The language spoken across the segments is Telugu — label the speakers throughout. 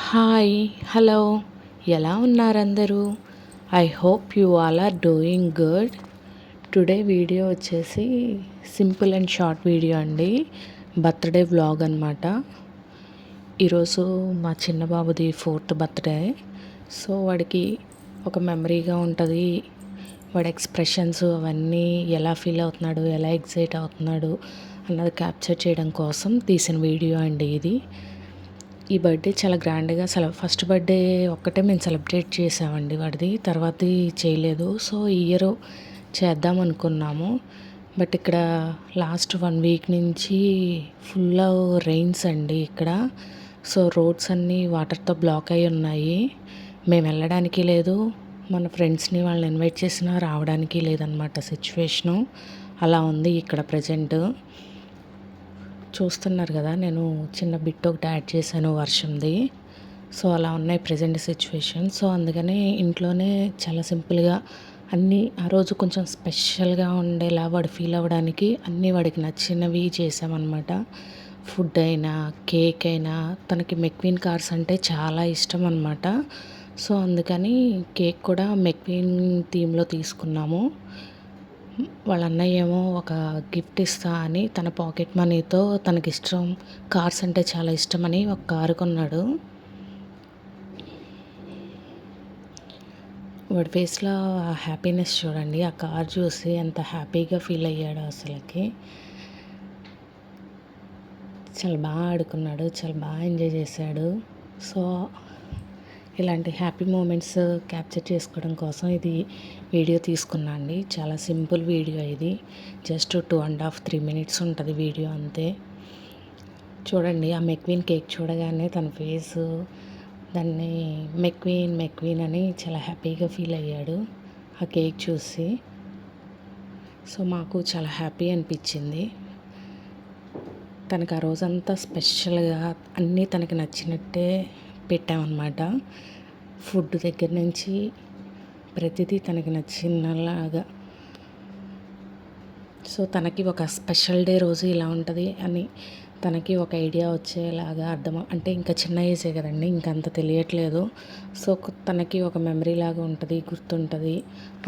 Speaker 1: హాయ్ హలో ఎలా ఉన్నారు అందరూ? I hope you all are doing good. Today video వచ్చేసి సింపుల్ అండ్ షార్ట్ వీడియో అండి. బర్త్డే వ్లాగ్ అనమాట. ఈరోజు మా చిన్న బాబుది 4th బర్త్డే. సో వాడికి ఒక మెమరీగా ఉంటుంది. వాడి ఎక్స్ప్రెషన్స్ అవన్నీ ఎలా ఫీల్ అవుతున్నాడు, ఎలా ఎగ్జైట్ అవుతున్నాడు అన్నది క్యాప్చర్ చేయడం కోసం తీసిన వీడియో అండి ఇది. ఈ బర్త్డే చాలా గ్రాండ్గా ఫస్ట్ బర్త్డే ఒక్కటే మేము సెలబ్రేట్ చేసామండి వాడిది, తర్వాతది చేయలేదు. సో ఈ ఇయర్ చేద్దాం అనుకున్నాము. బట్ ఇక్కడ లాస్ట్ 1 వీక్ నుంచి ఫుల్ రెయిన్స్ అండి ఇక్కడ. సో రోడ్స్ అన్నీ వాటర్తో బ్లాక్ అయి ఉన్నాయి. మేము వెళ్ళడానికి లేదు, మన ఫ్రెండ్స్ని వాళ్ళని ఇన్వైట్ చేసినా రావడానికి లేదనమాట. సిచ్యువేషను అలా ఉంది ఇక్కడ ప్రజెంట్. చూస్తున్నారు కదా, నేను చిన్న బిట్ ఒకటి యాడ్ చేశాను వర్షంది. సో అలా ఉన్నాయి ప్రజెంట్ సిచ్యువేషన్. సో అందుకని ఇంట్లోనే చాలా సింపుల్గా అన్నీ ఆ రోజు కొంచెం స్పెషల్గా ఉండేలా వాడు ఫీల్ అవ్వడానికి అన్నీ వాడికి నచ్చినవి చేసామన్నమాట. ఫుడ్ అయినా కేక్ అయినా, తనకి మెక్వీన్ కార్స్ అంటే చాలా ఇష్టం అనమాట. సో అందుకని కేక్ కూడా మెక్వీన్ థీమ్లో తీసుకున్నాము. వాళ్ళ అన్నయ్య ఏమో ఒక గిఫ్ట్ ఇస్తా అని తన పాకెట్ మనీతో తనకిష్టం కార్స్ అంటే చాలా ఇష్టమని ఒక కారు కొన్నాడు. వాడి ఫేస్లో ఆ హ్యాపీనెస్ చూడండి, ఆ కార్ చూసి ఎంత హ్యాపీగా ఫీల్ అయ్యాడు. అసలుకి చాలా బాగా ఆడుకున్నాడు, చాలా బాగా ఎంజాయ్ చేశాడు. సో ఇలాంటి హ్యాపీ మూమెంట్స్ క్యాప్చర్ చేసుకోవడం కోసం ఇది వీడియో తీసుకున్నా అండి. చాలా సింపుల్ వీడియో ఇది. జస్ట్ 2.5 3 minutes ఉంటుంది వీడియో అంతే. చూడండి, ఆ మెక్వీన్ కేక్ చూడగానే తన ఫేసు, దాన్ని మెక్వీన్ అని చాలా హ్యాపీగా ఫీల్ అయ్యాడు ఆ కేక్ చూసి. సో మాకు చాలా హ్యాపీ అనిపించింది. తనకు ఆ రోజంతా స్పెషల్గా అన్నీ తనకి నచ్చినట్టే పెట్టామన్నమాట. ఫుడ్ దగ్గర నుంచి ప్రతిదీ తనకి నచ్చినలాగా. సో తనకి ఒక స్పెషల్ డే రోజు ఇలా ఉంటుంది అని తనకి ఒక ఐడియా వచ్చేలాగా అర్థం, అంటే ఇంకా చిన్న ఏజే కదండి, ఇంకంత తెలియట్లేదు. సో తనకి ఒక మెమరీ లాగా ఉంటుంది, గుర్తుంటుంది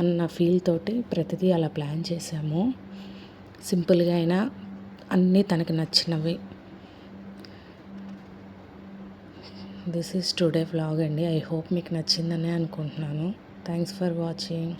Speaker 1: అన్న ఫీల్ తోటి ప్రతిదీ అలా ప్లాన్ చేసాము. సింపుల్గా అయినా అన్నీ తనకి నచ్చినవి. దిస్ ఈజ్ టుడే వ్లాగ్ అండి. ఐ హోప్ మీకు నచ్చిందనే అనుకుంటున్నాను. Thanks for watching.